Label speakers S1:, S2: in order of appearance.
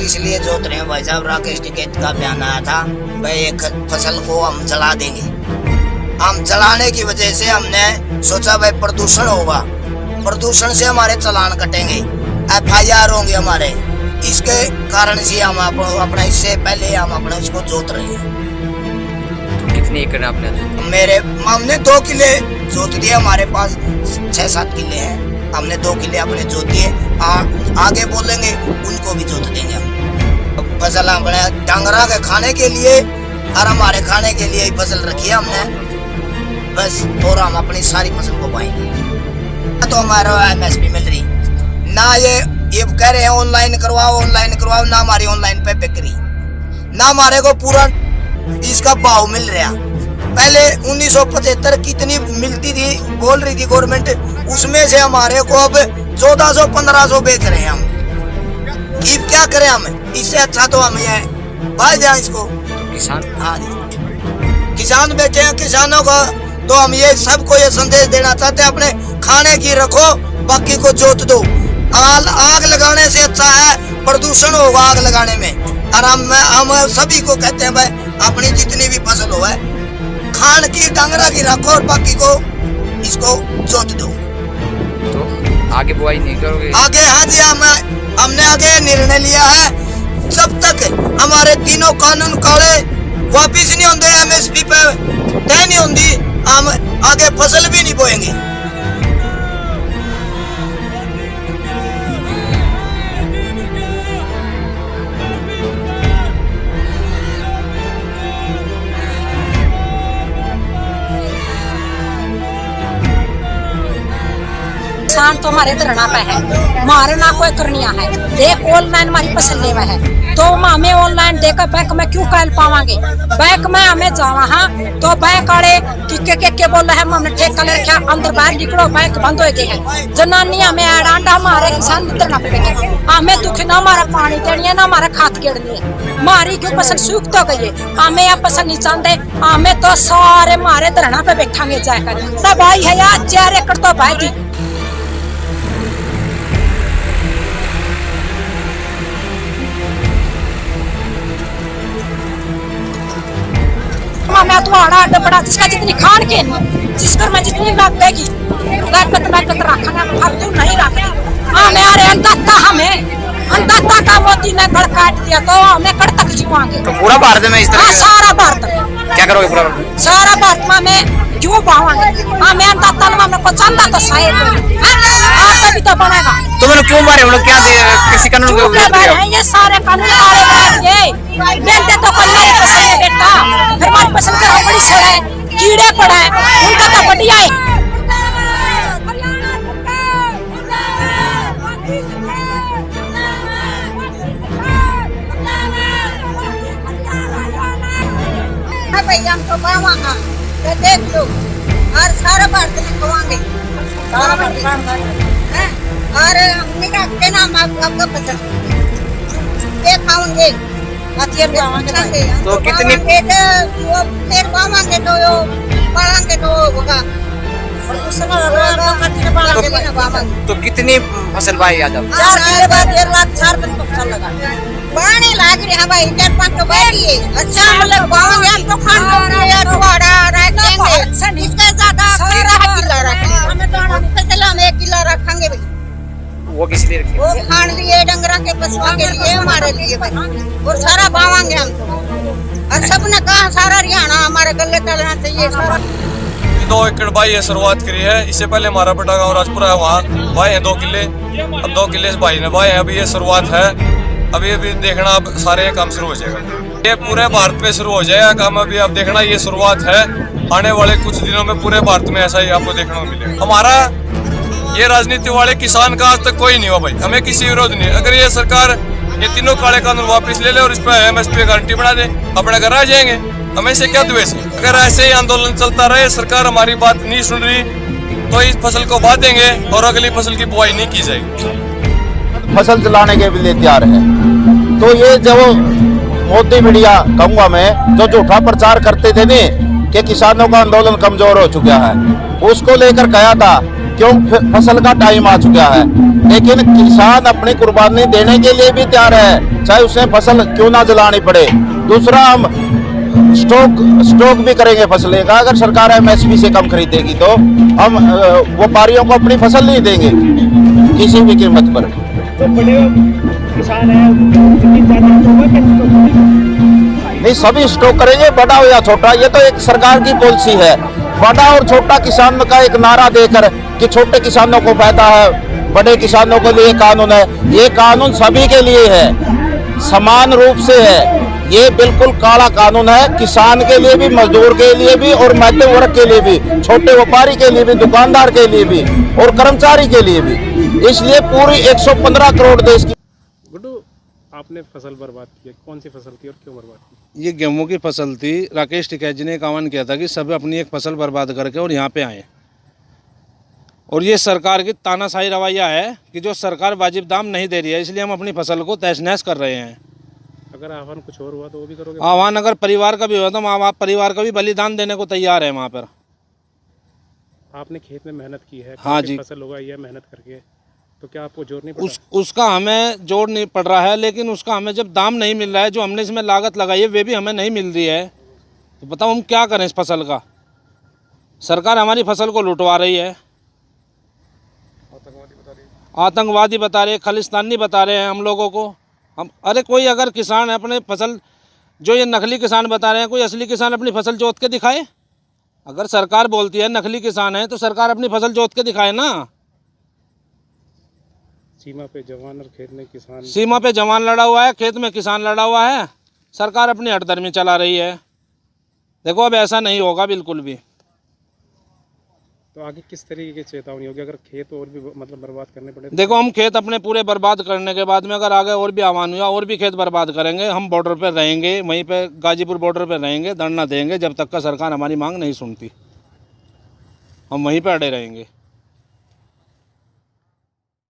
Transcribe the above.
S1: इसलिए जोत रहे हैं भाई साहब, राकेश टिकैत का बयान आया था भाई एक फसल को हम जला देंगे। हम जलाने की वजह से हमने सोचा भाई प्रदूषण होगा, प्रदूषण से हमारे चालान कटेंगे, FIR होंगे हमारे, इसके कारण से हम अपना इससे पहले हम अपने उसको जोत रहे हैं।
S2: कितने एकड़ आपने?
S1: हमने 2 किले जोत दिए, हमारे पास 6-7 किले हैं, हमने 2 किले अपने जोत दिए। आगे बोलेंगे उनको भी जोत देंगे हम। फसल हमने डांगरा के खाने के लिए और हमारे खाने के लिए ही फसल रखी है हमने बस, और हम अपनी सारी फसल को पाएंगे। तो हमारा MSP मिल रही ना, ये कह रहे हैं ऑनलाइन करवाओ, ना हमारी ऑनलाइन पे बिक्री, ना हमारे को पूरा इसका भाव मिल रहा। पहले 1975 कितनी मिलती थी बोल रही थी गवर्नमेंट, उसमें से हमारे को अब 1400-1500 बेच रहे हैं हम। क्या करें हम, इससे अच्छा तो हम ये भाई जाए इसको।
S2: किसान,
S1: हाँ जी, किसान बैठे हैं, किसानों को तो हम ये सबको ये संदेश देना चाहते हैं, अपने खाने की रखो, बाकी को जोत दो। आग लगाने से अच्छा है प्रदूषण होगा आग लगाने में। और हम सभी को कहते हैं भाई अपनी जितनी भी फसल हो है खान की डांगरा की रखो और बाकी को इसको जोत दो।
S2: तो आगे बुआई नहीं करोगे?
S1: आगे हाँ जी, हमने आगे निर्णय लिया है, जब तक हमारे तीनों कानून काले वापिस नहीं होंगे, MSP पे तय नहीं होंगी, हम आगे फसल भी नहीं बोएंगे।
S3: किसान तो हमारे धरना पे है, हमारे ना कोई करनिया है। एक ऑनलाइन हमारी फसल लेवा है तो हमें ऑनलाइन देकर बैंक में क्यों कल पावांगे? बैंक में हमें जावा हाँ तो बैंक वाले के बोल रहे हैं हमने ठेका ले रखा, अंदर बाहर निकलो बैंक बंद हो गए हैं। जनानी हमें डांडा, हमारे किसान धरना पे बैठे, हमें दुख ना हमारा पानी देनी है ना हमारा खाद केड़नी है, हमारी क्यों फसल सूख तो गई है। हमें यह फसल नहीं चाहते, हमें तो सारे हमारे धरना पे बैठांगे जाकर। तो भाई है यार 4 एकड़ तो भाई जी मैं तुम्हारा डबड़ा जिसका जितनी खान के जिस पर मैं जितनी लागेगी लागत रखना फालतू नहीं रखना। हमें अरे अंदाता का मोदी ने गड़ काट दिया तो हमें कड़ तक जीवांगे।
S2: तो पूरा भारत में इस तरह?
S3: सारा भारत।
S2: क्या करोगे पूरा भारत?
S3: सारा भारत में हमें क्यों पावांगे? हमें अंदाता ने हमने को चंदा तो शायद भी तो बनेगा।
S2: तो मैंने क्यों मारे हम लोग? क्या किसी कानून के ऊपर
S3: ये सारे कानून ये बेलते तो कोई नहीं फसल है बेटा, फिर हमारी फसल के बड़ी सड़ है, कीड़े पड़े हैं, उनका तो बढ़िया है। भैया हम तो पावांगा तो देख लो, और सारा भारत में खवाएंगे, सारा भारत हैं, और हमने रखे ना आपका फसल ये खाओगे।
S2: तो कितनी
S3: फिर पावांगे तो पालेंगे तो होगा।
S2: तो कितनी फसल भाई आज?
S3: 4 किले बाद 1 लाख 4 दिन फसल लगा पानी लाग रहा भाई, 4-5 तो बैठी है। अच्छा मतलब पावांगे हम तो खान यार थोड़ा रखेंगे, इसके ज्यादा 15 किलो रखेंगे। हमें तो हम 1 किलो रखेंगे भाई।
S2: वो किस लिए रखी?
S3: वो खान लिए डंगरा के पशुओं के लिए, हमारे लिए भाई, और सारा पावांगे हम तो। और सबने कहा सारा हरियाणा हमारे गले चलना चाहिए।
S4: 2 एकड़ भाई ये शुरुआत करी है, इससे पहले हमारा बटा गाँव राजपुरा है, वहाँ भाई है 2 किले, अब 2 किले से भाई ने भाई है। अभी ये शुरुआत है, अभी देखना अब सारे काम शुरू हो जाएगा, ये पूरे भारत में शुरू हो जाएगा काम। अभी आप देखना ये शुरुआत है, आने वाले कुछ दिनों में पूरे भारत में ऐसा ही आपको देखने को मिलेगा। हमारा ये राजनीति वाले किसान का आज तक कोई नहीं हुआ भाई, हमें किसी विरोध नहीं। अगर ये सरकार ये तीनों काले कानून वापस ले ले और इस पर MSP गारंटी बना दे, अपने घर आ जाएंगे। हमें से क्या द्वेष है? अगर ऐसे ही आंदोलन चलता रहे, सरकार हमारी बात नहीं सुन रही, तो इस फसल को बांध देंगे और अगली फसल की बुआई नहीं की जाएगी।
S5: फसल जलाने के लिए तैयार है। तो ये जब मोदी मीडिया कहूँगा मैं जो झूठा प्रचार करते थे ने कि किसानों का आंदोलन कमजोर हो चुका है, उसको लेकर कहा था क्यों फसल का टाइम आ चुका है, लेकिन किसान अपनी कुर्बानी देने के लिए भी तैयार है। चाहे उसे फसल क्यों ना जलानी पड़े। दूसरा, हम स्टॉक भी करेंगे फसलें का। अगर सरकार एमएसपी से कम खरीदेगी तो हम व्यापारियों को अपनी फसल नहीं देंगे किसी भी कीमत पर।
S6: तो बड़े किसान हैं जितनी ज्यादा होगा
S5: नहीं, सभी स्टॉक करेंगे, बड़ा हो या छोटा। ये तो एक सरकार की पॉलिसी है। बड़ा और छोटा किसान का एक नारा देकर कि छोटे किसानों को फायदा है, बड़े किसानों के लिए कानून है। ये कानून सभी के लिए है, समान रूप से है। ये बिल्कुल काला कानून है, किसान के लिए भी, मजदूर के लिए भी और मध्यम वर्ग के लिए भी, छोटे व्यापारी के लिए भी, दुकानदार के लिए भी और कर्मचारी के लिए भी। इसलिए पूरी 115 करोड़ देश की।
S6: गुड्डू, आपने फसल बर्बाद की, कौन सी फसल थी और क्यों बर्बाद की?
S7: ये गेहूं की फसल थी। राकेश टिकैत जी ने एक आह्वान किया था कि सब अपनी एक फसल बर्बाद करके और यहाँ पे आए। और ये सरकार की तानाशाही रवैया है कि जो सरकार वाजिब दाम नहीं दे रही है, इसलिए हम अपनी फसल को तहस नहस कर रहे हैं।
S6: अगर आह्वान कुछ और हुआ तो वो भी करोगे?
S7: आह्वान अगर परिवार का भी हुआ तो हम परिवार का भी बलिदान देने को तैयार है वहाँ पर।
S6: आपने खेत में मेहनत की है,
S7: हाँ जी,
S6: फसल उगाई है मेहनत करके, तो क्या आपको जोर नहीं पड़ा?
S7: उसका हमें जोर नहीं पड़ रहा है, लेकिन उसका हमें जब दाम नहीं मिल रहा है, जो हमने इसमें लागत लगाई है वे भी हमें नहीं मिल रही है, तो बताओ हम क्या करें इस फसल का। सरकार हमारी फसल को लुटवा रही है, आतंकवादी बता रहे, खालिस्तानी बता रहे हैं हम लोगों को। हम अरे कोई अगर किसान अपने फसल, जो ये नकली किसान बता रहे हैं, कोई असली किसान अपनी फसल जोत के दिखाए। अगर सरकार बोलती है नकली किसान है तो सरकार अपनी फसल जोत के दिखाए ना।
S6: सीमा पे जवान और खेत में किसान,
S7: सीमा पे जवान लड़ा हुआ है, खेत में किसान लड़ा हुआ है, सरकार अपनी हठधर्मी चला रही है। देखो अब ऐसा नहीं होगा बिल्कुल भी।
S6: तो आगे किस तरीके की चेतावनी होगी अगर खेत और भी मतलब बर्बाद करने पड़े?
S7: देखो हम खेत अपने पूरे बर्बाद करने के बाद में अगर आगे और भी आह्वान हुआ और भी खेत बर्बाद करेंगे, हम बॉर्डर पर रहेंगे, वहीं पे गाजीपुर बॉर्डर पर रहेंगे, धरना देंगे जब तक का सरकार हमारी मांग नहीं सुनती। हम वहीं पर अड़े रहेंगे।